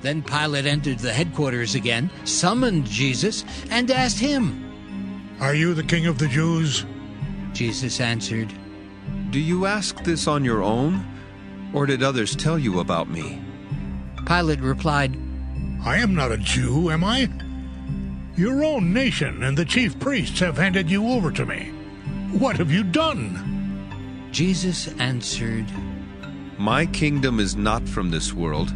Then Pilate entered the headquarters again, summoned Jesus, and asked him, "Are you the king of the Jews?" Jesus answered, "Do you ask this on your own, or did others tell you about me?" Pilate replied, "I am not a Jew, am I? Your own nation and the chief priests have handed you over to me. What have you done?" Jesus answered, "My kingdom is not from this world.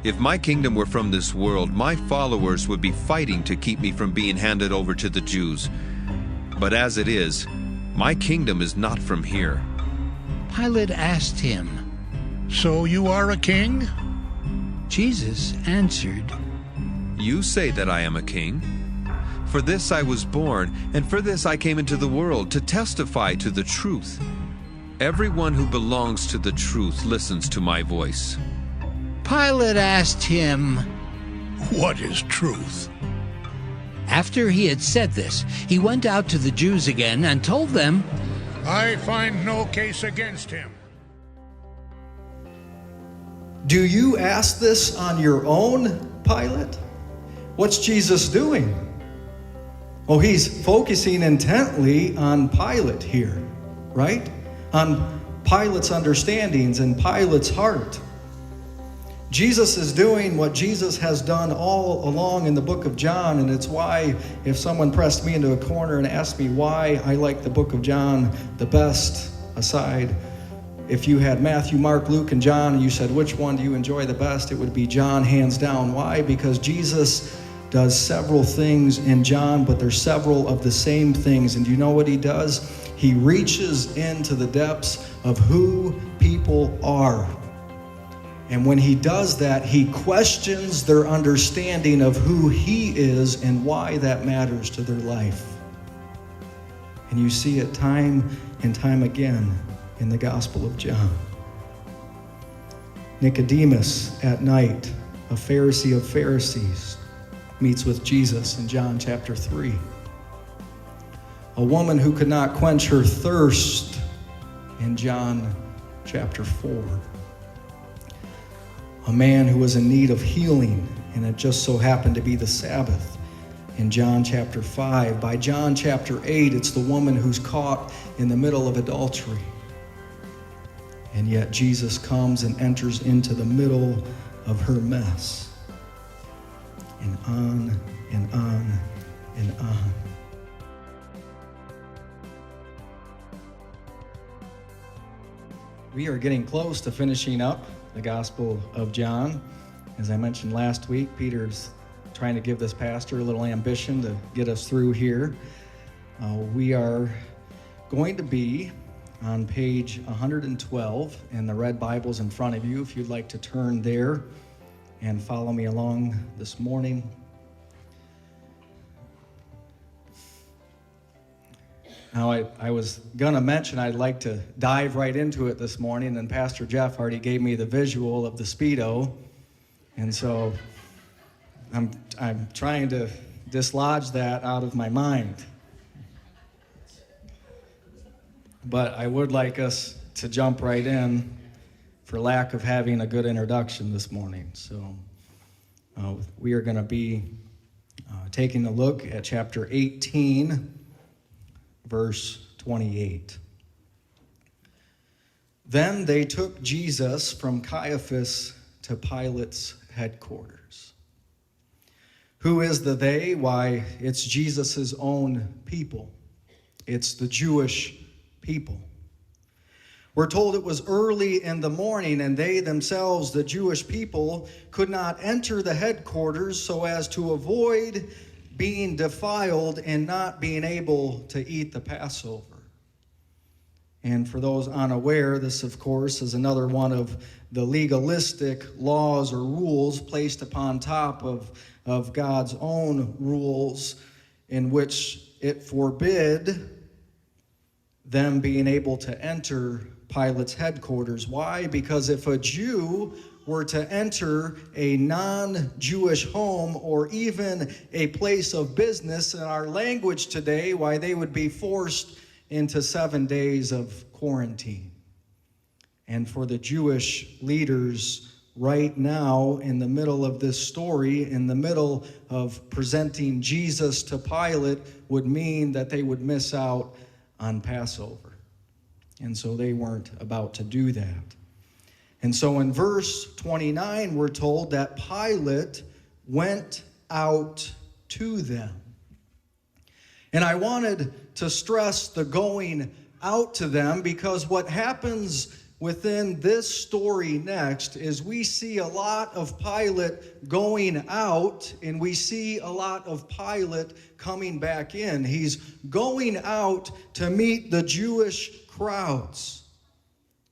If my kingdom were from this world, my followers would be fighting to keep me from being handed over to the Jews. But as it is, my kingdom is not from here." Pilate asked him, "So you are a king?" Jesus answered, "You say that I am a king. For this I was born, and for this I came into the world, to testify to the truth. Everyone who belongs to the truth listens to my voice." Pilate asked him, "What is truth?" After he had said this, he went out to the Jews again and told them, "I find no case against him." Do you ask this on your own, Pilate? What's Jesus doing? Oh, he's focusing intently on Pilate here, right? On Pilate's understandings and Pilate's heart. Jesus is doing what Jesus has done all along in the book of John, and it's why if someone pressed me into a corner and asked me why I like the book of John the best, aside if you had Matthew, Mark, Luke, and John, and you said, which one do you enjoy the best? It would be John, hands down. Why? Because Jesus does several things in John, but there's several of the same things. And do you know what he does? He reaches into the depths of who people are. And when he does that, he questions their understanding of who he is and why that matters to their life. And you see it time and time again in the Gospel of John. Nicodemus at night, a Pharisee of Pharisees, meets with Jesus in John chapter 3. A woman who could not quench her thirst in John chapter 4. A man who was in need of healing, and it just so happened to be the Sabbath in John chapter 5. By John chapter 8, it's the woman who's caught in the middle of adultery. And yet Jesus comes and enters into the middle of her mess. And on and on and on. We are getting close to finishing up the Gospel of John. As I mentioned last week, Peter's trying to give this pastor a little ambition to get us through here. We are going to be on page 112 in the red Bibles in front of you, if you'd like to turn there and follow me along this morning. Now, I was going to mention I'd like to dive right into it this morning, and Pastor Jeff already gave me the visual of the Speedo, and so I'm trying to dislodge that out of my mind. But I would like us to jump right in for lack of having a good introduction this morning. So we are going to be taking a look at chapter 18, verse 28. Then they took Jesus from Caiaphas to Pilate's headquarters. Who is the they? Why, it's Jesus' own people. It's the Jewish people. We're told it was early in the morning, and they themselves, the Jewish people, could not enter the headquarters so as to avoid being defiled and not being able to eat the Passover. And for those unaware, this, of course, is another one of the legalistic laws or rules placed upon top of God's own rules, in which it forbid them being able to enter Pilate's headquarters. Why? Because if a Jew were to enter a non-Jewish home or even a place of business in our language today, why, they would be forced into 7 days of quarantine. And for the Jewish leaders, right now in the middle of this story, in the middle of presenting Jesus to Pilate, would mean that they would miss out on Passover. And so they weren't about to do that. And so in verse 29, we're told that Pilate went out to them. And I wanted to stress the going out to them, because what happens within this story next is we see a lot of Pilate going out, and we see a lot of Pilate coming back in. He's going out to meet the Jewish crowds.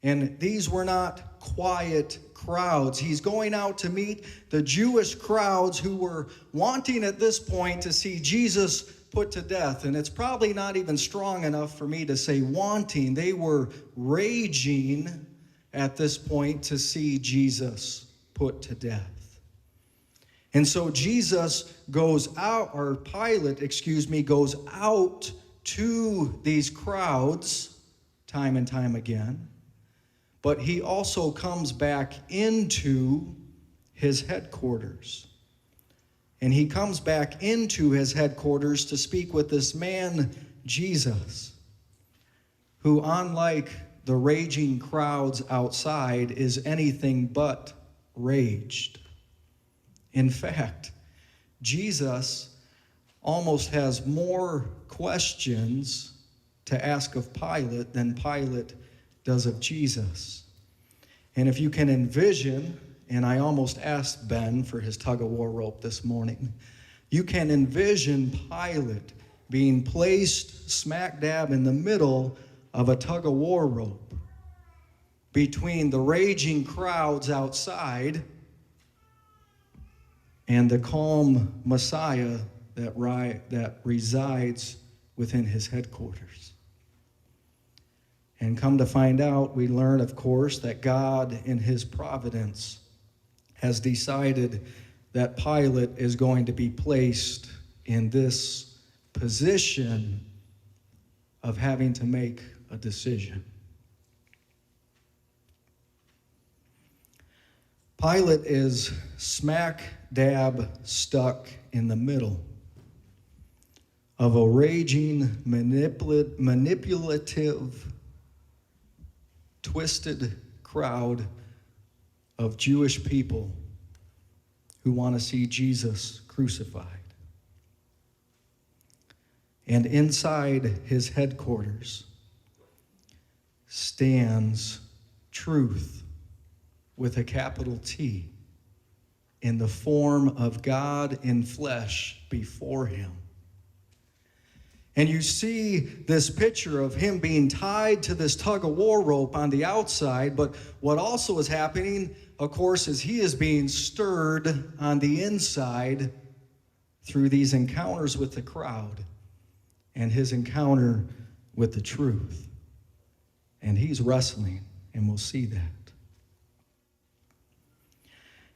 And these were not quiet crowds. He's going out to meet the Jewish crowds who were wanting at this point to see Jesus put to death. And it's probably not even strong enough for me to say wanting. They were raging at this point to see Jesus put to death. And so Jesus goes out, or Pilate, goes out to these crowds time and time again. But he also comes back into his headquarters. And he comes back into his headquarters to speak with this man, Jesus, who, unlike the raging crowds outside, is anything but raged. In fact, Jesus almost has more questions to ask of Pilate than Pilate does of Jesus. And if you can envision, and I almost asked Ben for his tug-of-war rope this morning, you can envision Pilate being placed smack dab in the middle of a tug-of-war rope between the raging crowds outside and the calm Messiah that resides within his headquarters. And come to find out, we learn, of course, that God in his providence has decided that Pilate is going to be placed in this position of having to make a decision. Pilate is smack dab stuck in the middle of a raging, manipulative, twisted crowd of Jewish people who want to see Jesus crucified. And inside his headquarters stands truth with a capital T in the form of God in flesh before him. And you see this picture of him being tied to this tug-of-war rope on the outside, but what also is happening, of course, is he is being stirred on the inside through these encounters with the crowd and his encounter with the truth. And he's wrestling, and we'll see that.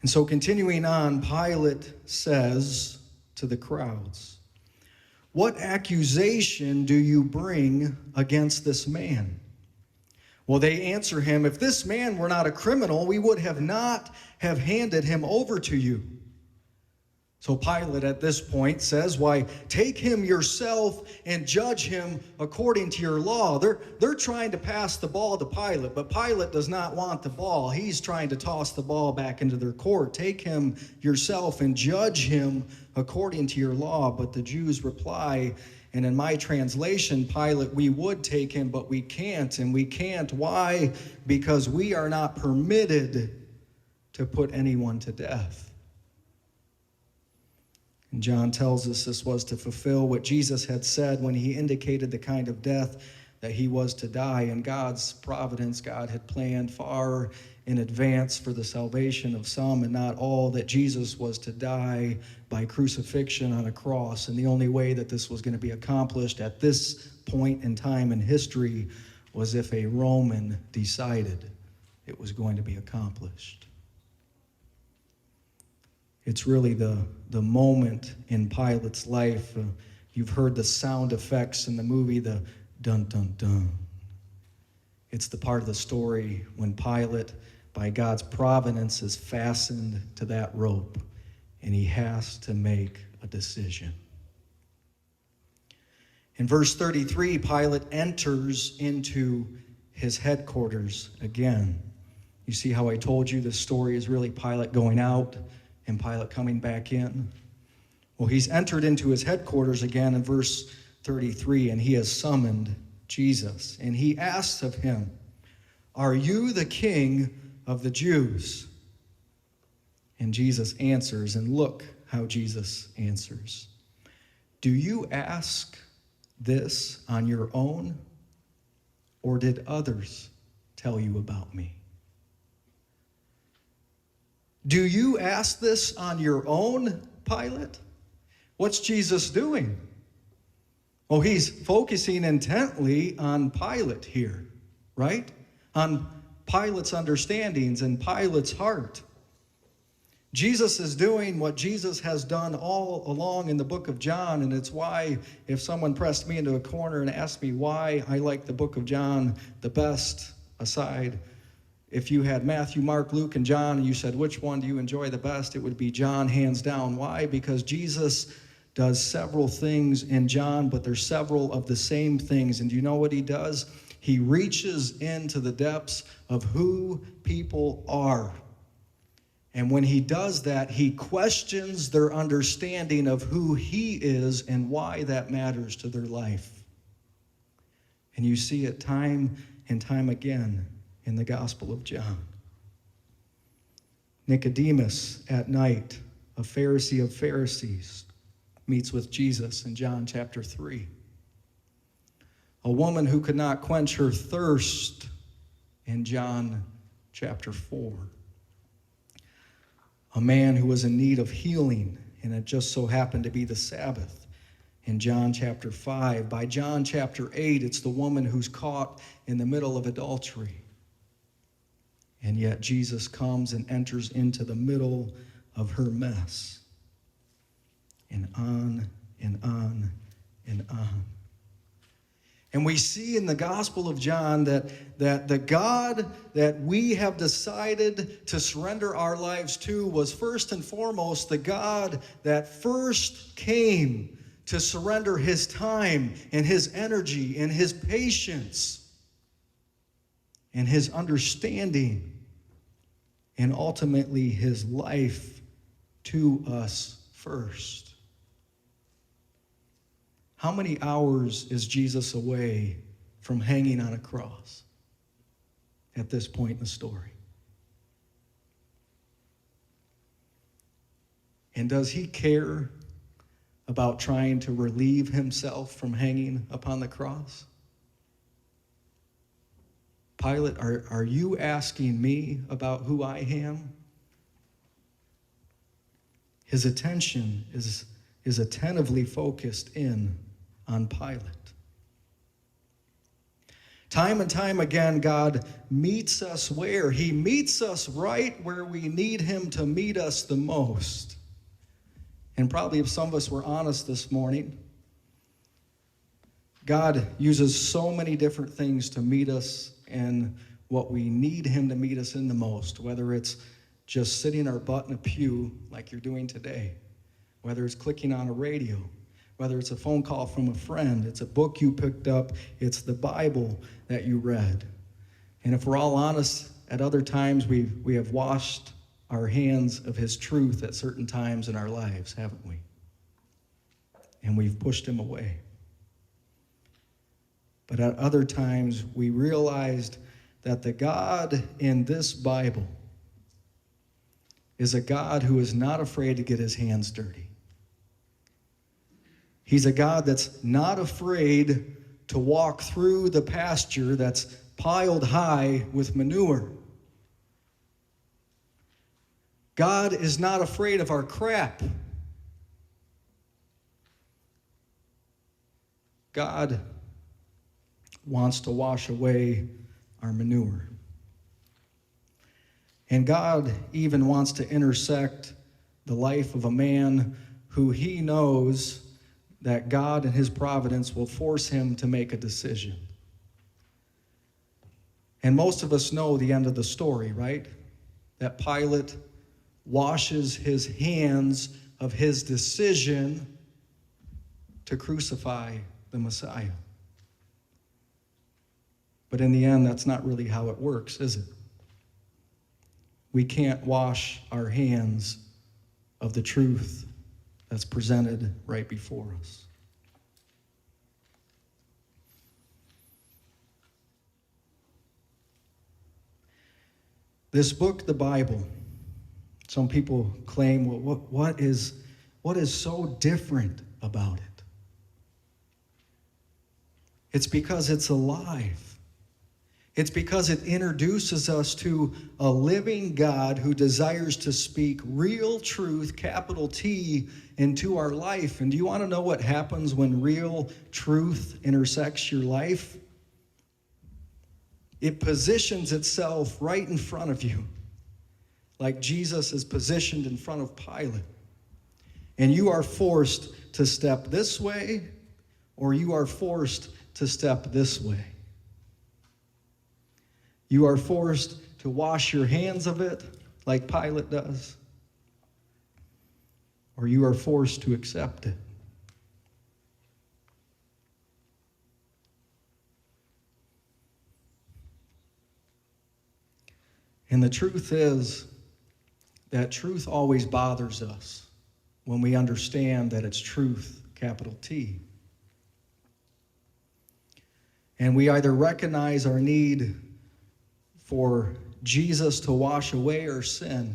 And so continuing on, Pilate says to the crowds, "What accusation do you bring against this man?" Well, they answer him, "If this man were not a criminal, we would not have handed him over to you." So Pilate at this point says, "Why, take him yourself and judge him according to your law." They're trying to pass the ball to Pilate, but Pilate does not want the ball. He's trying to toss the ball back into their court. "Take him yourself and judge him according to your law." But the Jews reply, and in my translation, Pilate, "We would take him, but we can't." And we can't. Why? Because we are not permitted to put anyone to death. And John tells us this was to fulfill what Jesus had said when he indicated the kind of death that he was to die. In God's providence, God had planned far in advance for the salvation of some and not all, that Jesus was to die by crucifixion on a cross. And the only way that this was going to be accomplished at this point in time in history was if a Roman decided it was going to be accomplished. It's really the moment in Pilate's life. You've heard the sound effects in the movie, the dun, dun, dun. It's the part of the story when Pilate by God's providence, is fastened to that rope, and he has to make a decision. In verse 33, Pilate enters into his headquarters again. You see how I told you this story is really Pilate going out and Pilate coming back in? Well, he's entered into his headquarters again in verse 33, and he has summoned Jesus. And he asks of him, "Are you the king of the Jews?" And Jesus answers, and look how Jesus answers. "Do you ask this on your own, or did others tell you about me?" Do you ask this on your own, Pilate? What's Jesus doing? Well, he's focusing intently on Pilate here, right? On Pilate's understandings and Pilate's heart. Jesus is doing what Jesus has done all along in the book of John, and it's why if someone pressed me into a corner and asked me why I like the book of John the best, aside if you had Matthew, Mark, Luke, and John, and you said, which one do you enjoy the best? It would be John, hands down. Why? Because Jesus does several things in John, but there's several of the same things. And do you know what he does? He reaches into the depths of who people are. And when he does that, he questions their understanding of who he is and why that matters to their life. And you see it time and time again in the Gospel of John. Nicodemus at night, a Pharisee of Pharisees, meets with Jesus in John chapter 3. A woman who could not quench her thirst in John chapter 4. A man who was in need of healing, and it just so happened to be the Sabbath in John chapter 5. By John chapter 8, it's the woman who's caught in the middle of adultery. And yet Jesus comes and enters into the middle of her mess. And on and on and on. And we see in the Gospel of John that the God that we have decided to surrender our lives to was first and foremost the God that first came to surrender his time and his energy and his patience and his understanding and ultimately his life to us first. How many hours is Jesus away from hanging on a cross at this point in the story? And does he care about trying to relieve himself from hanging upon the cross? Pilate, are you asking me about who I am? His attention is attentively focused in on Pilate. Time and time again, God meets us where? He meets us right where we need him to meet us the most. And probably if some of us were honest this morning, God uses so many different things to meet us in what we need him to meet us in the most, whether it's just sitting our butt in a pew like you're doing today, whether it's clicking on a radio, whether it's a phone call from a friend, it's a book you picked up, it's the Bible that you read. And if we're all honest, at other times we have washed our hands of his truth at certain times in our lives, haven't we? And we've pushed him away. But at other times, we realized that the God in this Bible is a God who is not afraid to get his hands dirty. He's a God that's not afraid to walk through the pasture that's piled high with manure. God is not afraid of our crap. God wants to wash away our manure. And God even wants to intersect the life of a man who he knows that God in his providence will force him to make a decision. And most of us know the end of the story, right? that Pilate washes his hands of his decision to crucify the Messiah. But in the end, that's not really how it works, is it? We can't wash our hands of the truth that's presented right before us. This book, the Bible, some people claim, well, what is so different about it? It's because it's alive. It's because it introduces us to a living God who desires to speak real truth, capital T, into our life. And do you want to know what happens when real truth intersects your life? It positions itself right in front of you, like Jesus is positioned in front of Pilate. And you are forced to step this way, or you are forced to step this way. You are forced to wash your hands of it, like Pilate does, or you are forced to accept it. And the truth is that truth always bothers us when we understand that it's truth, capital T. And we either recognize our need for Jesus to wash away our sin,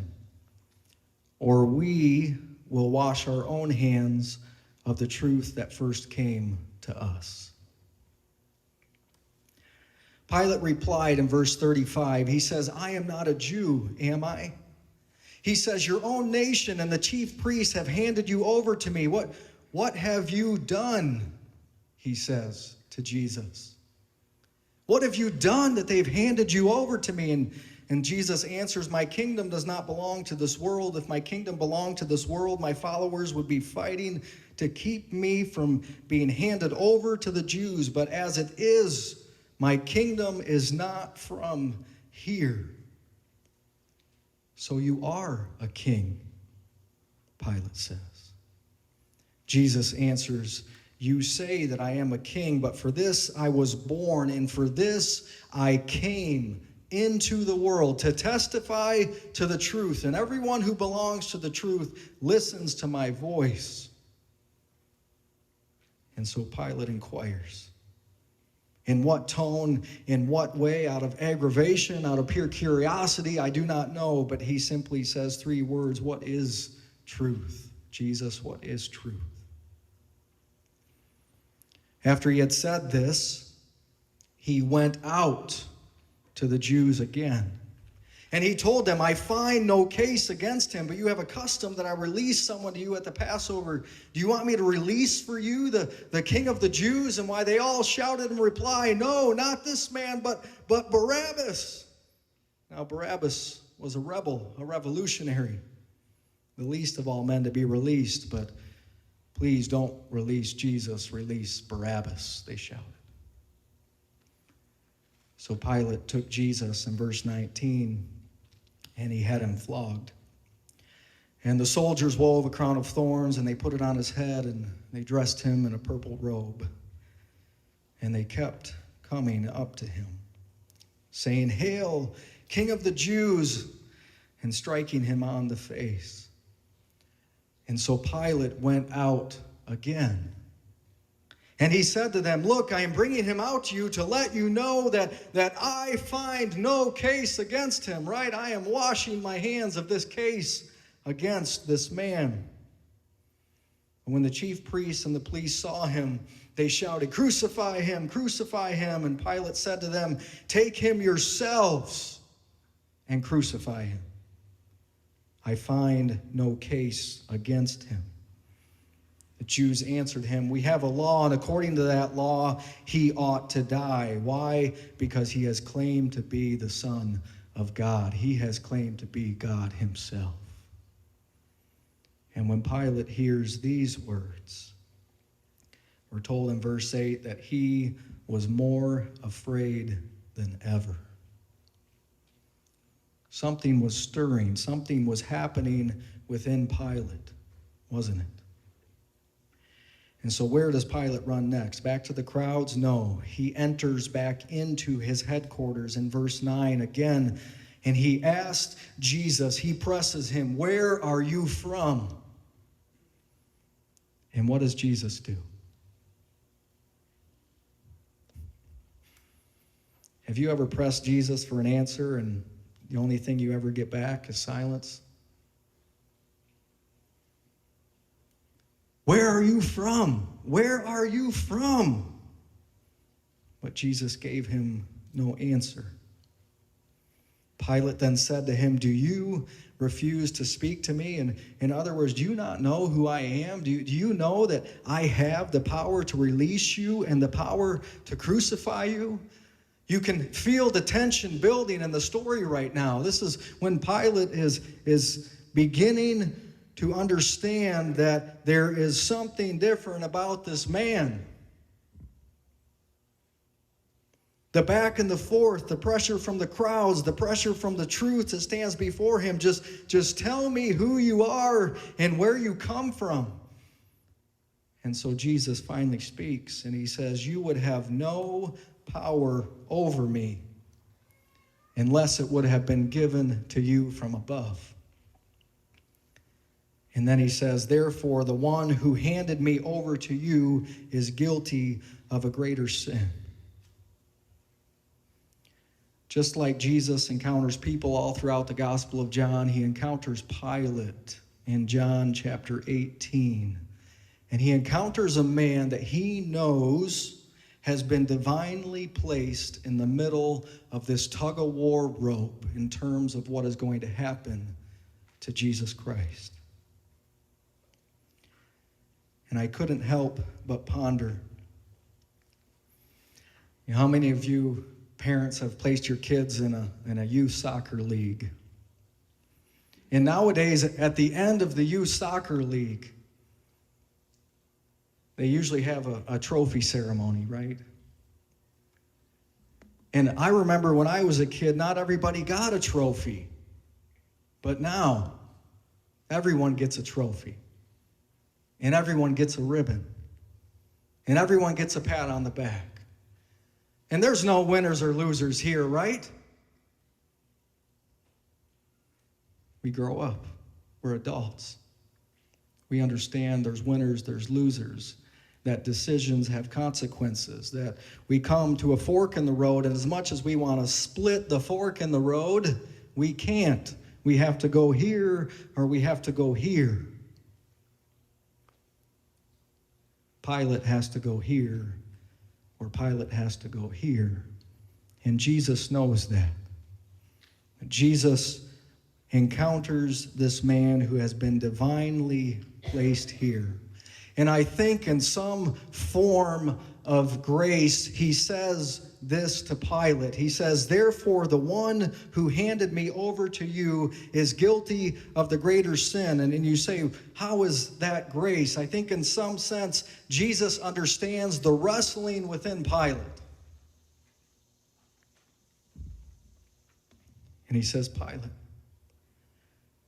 or we will wash our own hands of the truth that first came to us. Pilate replied in verse 35, he says, I am not a Jew, am I? He says, your own nation and the chief priests have handed you over to me. What have you done? He says to Jesus. What have you done that they've handed you over to me? And Jesus answers, my kingdom does not belong to this world. If my kingdom belonged to this world, my followers would be fighting to keep me from being handed over to the Jews. But as it is, my kingdom is not from here. So you are a king, Pilate says. Jesus answers, you say that I am a king, but for this I was born, and for this I came into the world, to testify to the truth. And everyone who belongs to the truth listens to my voice. And so Pilate inquires, in what tone, in what way, out of aggravation, out of pure curiosity, I do not know, but he simply says three words, what is truth? Jesus, what is truth? After he had said this, he went out to the Jews again. And he told them, I find no case against him, but you have a custom that I release someone to you at the Passover. Do you want me to release for you the king of the Jews? And why they all shouted in reply, no, not this man, but Barabbas. Now Barabbas was a rebel, a revolutionary, the least of all men to be released. But please don't release Jesus, release Barabbas, they shouted. So Pilate took Jesus in verse 19, and he had him flogged. And the soldiers wove a crown of thorns, and they put it on his head, and they dressed him in a purple robe. And they kept coming up to him, saying, Hail, King of the Jews, and striking him on the face. And so Pilate went out again. And he said to them, look, I am bringing him out to you to let you know that I find no case against him, right? I am washing my hands of this case against this man. And when the chief priests and the police saw him, they shouted, crucify him, crucify him. And Pilate said to them, take him yourselves and crucify him. I find no case against him. The Jews answered him, we have a law, and according to that law, he ought to die. Why? Because he has claimed to be the Son of God. He has claimed to be God himself. And when Pilate hears these words, we're told in verse 8 that he was more afraid than ever. Something was stirring. Something was happening within Pilate, wasn't it? And so where does Pilate run next? Back to the crowds? No. He enters back into his headquarters in verse 9 again. And he asked Jesus, he presses him, "Where are you from?" And what does Jesus do? Have you ever pressed Jesus for an answer and the only thing you ever get back is silence? Where are you from? Where are you from? But Jesus gave him no answer. Pilate then said to him, "Do you refuse to speak to me?" And in other words, do you not know who I am? Do you know that I have the power to release you and the power to crucify you? You can feel the tension building in the story right now. This is when Pilate is beginning to understand that there is something different about this man. The back and the forth, the pressure from the crowds, the pressure from the truth that stands before him. Just tell me who you are and where you come from. And so Jesus finally speaks and he says, "You would have no power over me unless it would have been given to you from above." And then he says, "Therefore, the one who handed me over to you is guilty of a greater sin." Just like Jesus encounters people all throughout the Gospel of John, he encounters Pilate in John chapter 18. And he encounters a man that he knows has been divinely placed in the middle of this tug-of-war rope in terms of what is going to happen to Jesus Christ. And I couldn't help but ponder, how many of you parents have placed your kids in a youth soccer league? And nowadays, at the end of the youth soccer league, they usually have a trophy ceremony, right? And I remember when I was a kid, not everybody got a trophy. But now, everyone gets a trophy. And everyone gets a ribbon. And everyone gets a pat on the back. And there's no winners or losers here, right? We grow up. We're adults. We understand there's winners, there's losers, that decisions have consequences, that we come to a fork in the road, and as much as we want to split the fork in the road, we can't. We have to go here or we have to go here. Pilate has to go here or Pilate has to go here. And Jesus knows that. Jesus encounters this man who has been divinely placed here. And I think in some form of grace, he says this to Pilate. He says, "Therefore, the one who handed me over to you is guilty of the greater sin." And you say, how is that grace? I think in some sense, Jesus understands the wrestling within Pilate. And he says, "Pilate,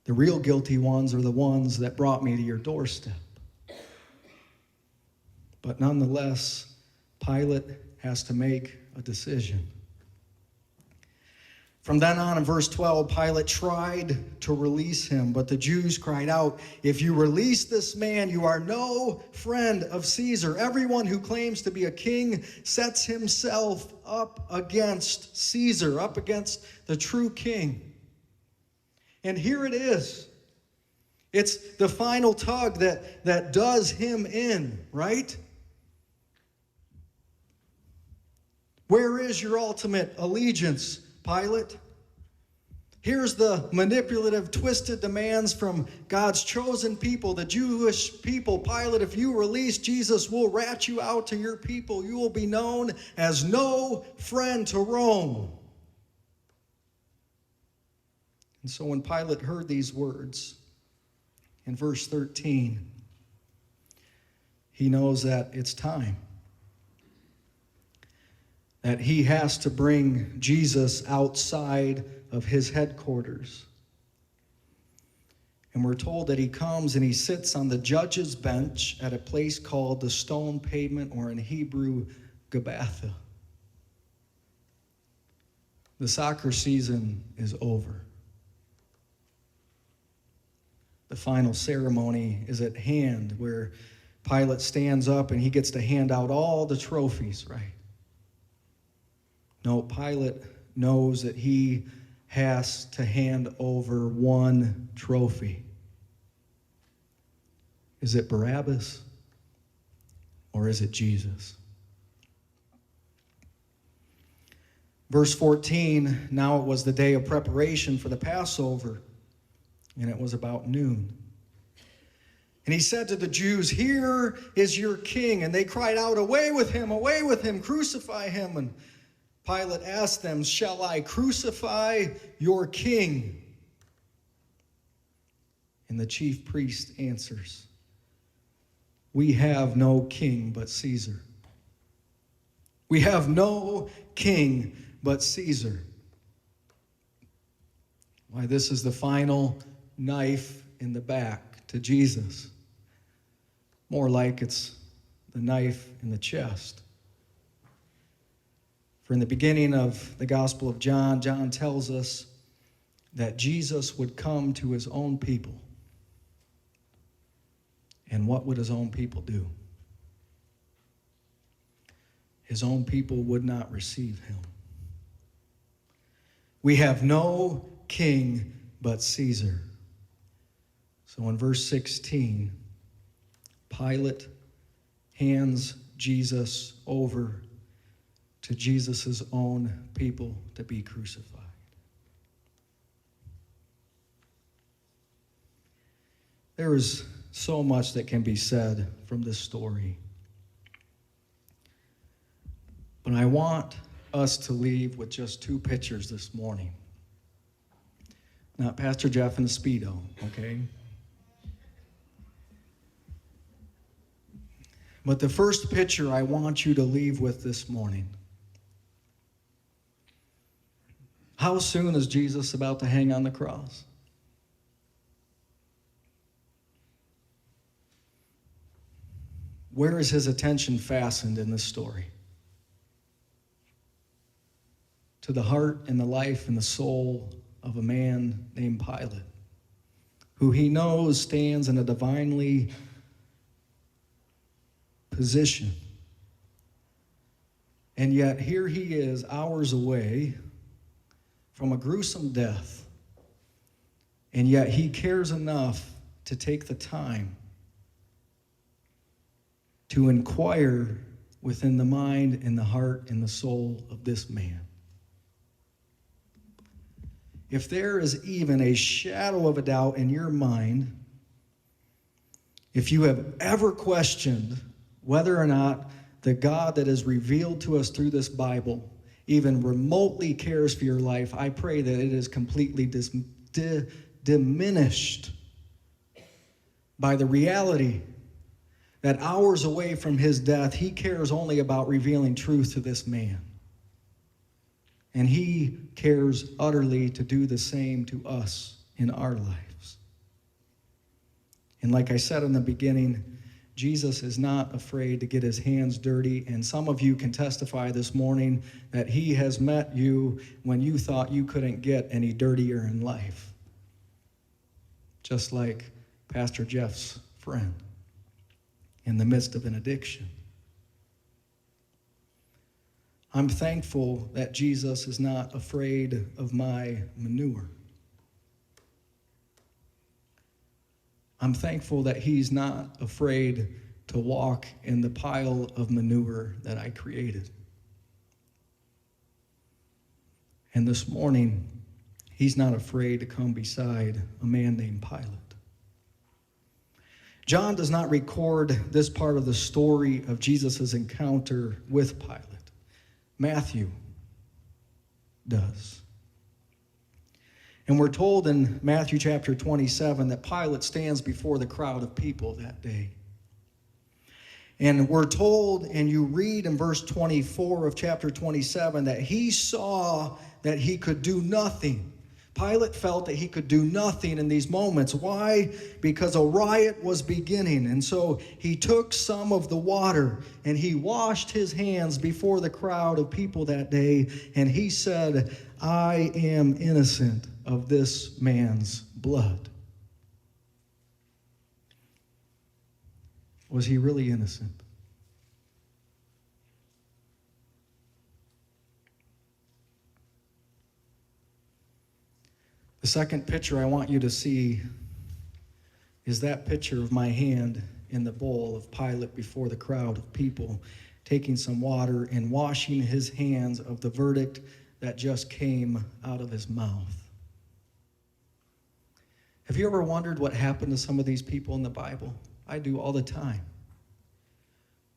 the real guilty ones are the ones that brought me to your doorstep." But nonetheless, Pilate has to make a decision. From then on in verse 12, Pilate tried to release him, but the Jews cried out, "If you release this man, you are no friend of Caesar. Everyone who claims to be a king sets himself up against Caesar, up against the true king." And here it is. It's the final tug that does him in, right? Where is your ultimate allegiance, Pilate? Here's the manipulative, twisted demands from God's chosen people, the Jewish people. "Pilate, if you release Jesus, we'll rat you out to your people. You will be known as no friend to Rome." And so when Pilate heard these words, in verse 13, he knows that it's time. that he has to bring Jesus outside of his headquarters. And we're told that he comes and he sits on the judge's bench at a place called the Stone Pavement, or in Hebrew, Gabbatha. The soccer season is over. The final ceremony is at hand, where Pilate stands up and he gets to hand out all the trophies, right? No, Pilate knows that he has to hand over one trophy. Is it Barabbas or is it Jesus? Verse 14, now it was the day of preparation for the Passover, and it was about noon. And he said to the Jews, "Here is your king." And they cried out, away with him, crucify him." And Pilate asked them, "Shall I crucify your king?" And the chief priest answers, "We have no king but Caesar." We have no king but Caesar. Why, this is the final knife in the back to Jesus. More like it's the knife in the chest. For in the beginning of the Gospel of John, John tells us that Jesus would come to his own people. And what would his own people do? His own people would not receive him. We have no king but Caesar. So in verse 16, Pilate hands Jesus over to Jesus' own people to be crucified. There is so much that can be said from this story. But I want us to leave with just two pictures this morning. Not Pastor Jeff in a Speedo, okay? But the first picture I want you to leave with this morning. How soon is Jesus about to hang on the cross? Where is his attention fastened in this story? To the heart and the life and the soul of a man named Pilate, who he knows stands in a divinely position. And yet here he is, hours away from a gruesome death, and yet he cares enough to take the time to inquire within the mind and the heart and the soul of this man. If there is even a shadow of a doubt in your mind, if you have ever questioned whether or not the God that is revealed to us through this Bible even remotely cares for your life, I pray that it is completely diminished by the reality that hours away from his death, he cares only about revealing truth to this man. And he cares utterly to do the same to us in our lives. And like I said in the beginning, Jesus is not afraid to get his hands dirty, and some of you can testify this morning that he has met you when you thought you couldn't get any dirtier in life. Just like Pastor Jeff's friend in the midst of an addiction. I'm thankful that Jesus is not afraid of my manure. I'm thankful that he's not afraid to walk in the pile of manure that I created. And this morning, he's not afraid to come beside a man named Pilate. John does not record this part of the story of Jesus' encounter with Pilate. Matthew does. And we're told in Matthew chapter 27 that Pilate stands before the crowd of people that day. And we're told, and you read in verse 24 of chapter 27, that he saw that he could do nothing. Pilate felt that he could do nothing in these moments. Why? Because a riot was beginning. And so he took some of the water and he washed his hands before the crowd of people that day. And he said, I am innocent of this man's blood. Was he really innocent? The second picture I want you to see is that picture of my hand in the bowl of Pilate before the crowd of people, taking some water and washing his hands of the verdict that just came out of his mouth. Have you ever wondered what happened to some of these people in the Bible? I do all the time.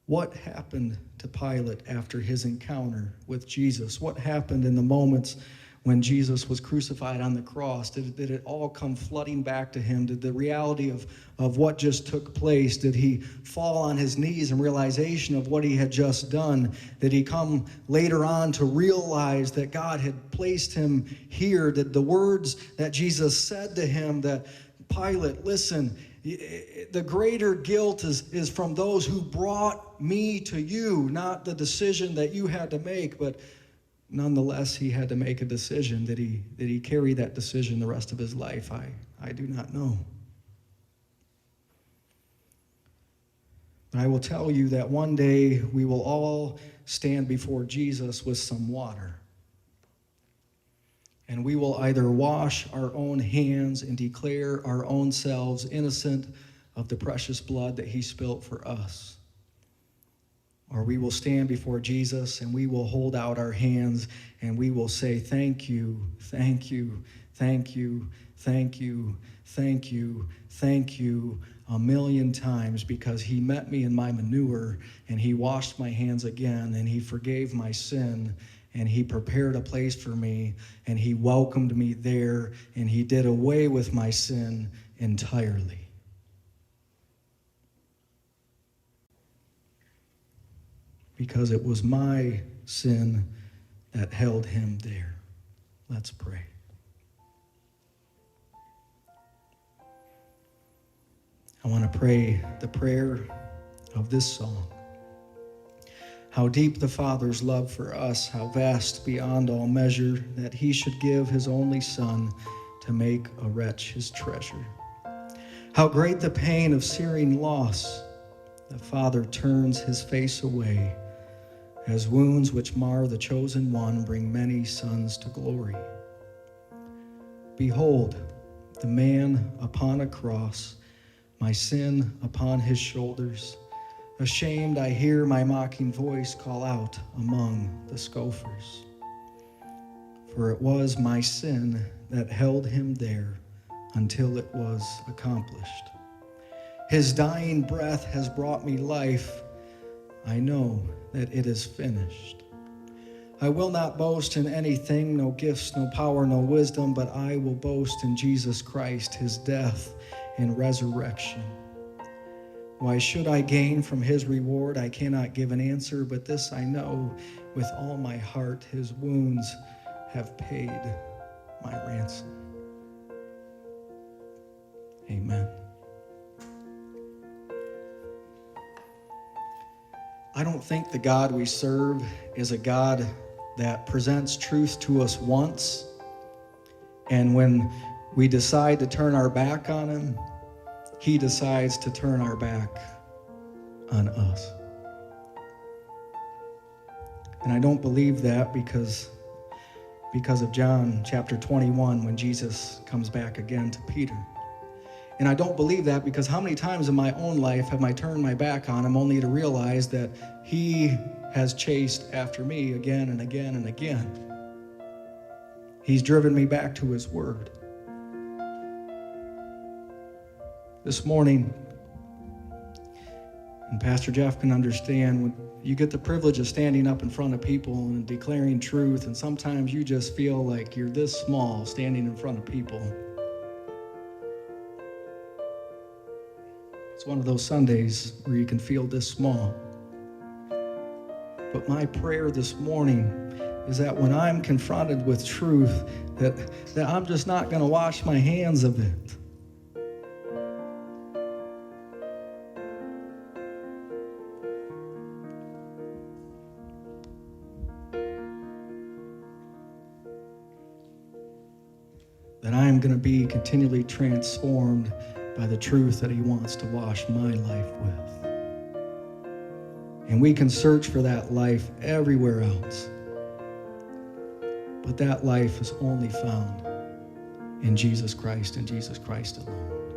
What happened to Pilate after his encounter with Jesus? What happened in the moments when Jesus was crucified on the cross? Did it all come flooding back to him? Did the reality of what just took place, did he fall on his knees in realization of what he had just done? Did he come later on to realize that God had placed him here? Did the words that Jesus said to him, that Pilate, listen, the greater guilt is from those who brought me to you, not the decision that you had to make, but nonetheless, he had to make a decision. Did he carry that decision the rest of his life? I do not know. But I will tell you that one day we will all stand before Jesus with some water. And we will either wash our own hands and declare our own selves innocent of the precious blood that he spilt for us. Or we will stand before Jesus and we will hold out our hands and we will say, thank you, thank you, thank you, thank you, thank you, thank you 1,000,000 times, because he met me in my manure and he washed my hands again and he forgave my sin and he prepared a place for me and he welcomed me there and he did away with my sin entirely. Because it was my sin that held him there. Let's pray. I want to pray the prayer of this song. How deep the Father's love for us, how vast beyond all measure, that he should give his only Son to make a wretch his treasure. How great the pain of searing loss, the Father turns his face away, as wounds which mar the chosen one bring many sons to glory. Behold, the man upon a cross, my sin upon his shoulders. Ashamed, I hear my mocking voice call out among the scoffers. For it was my sin that held him there until it was accomplished. His dying breath has brought me life. I know that it is finished. I will not boast in anything, no gifts, no power, no wisdom, but I will boast in Jesus Christ, his death and resurrection. Why should I gain from his reward? I cannot give an answer, but this I know with all my heart, his wounds have paid my ransom. Amen. I don't think the God we serve is a God that presents truth to us once, and when we decide to turn our back on him, he decides to turn our back on us. And I don't believe that because of John chapter 21, when Jesus comes back again to Peter. And I don't believe that because how many times in my own life have I turned my back on him only to realize that he has chased after me again and again and again. He's driven me back to his word. This morning, and Pastor Jeff can understand, when you get the privilege of standing up in front of people and declaring truth, and sometimes you just feel like you're this small standing in front of people. It's one of those Sundays where you can feel this small. But my prayer this morning is that when I'm confronted with truth, that I'm just not going to wash my hands of it. That I'm going to be continually transformed by the truth that he wants to wash my life with. And we can search for that life everywhere else. But that life is only found in Jesus Christ and Jesus Christ alone.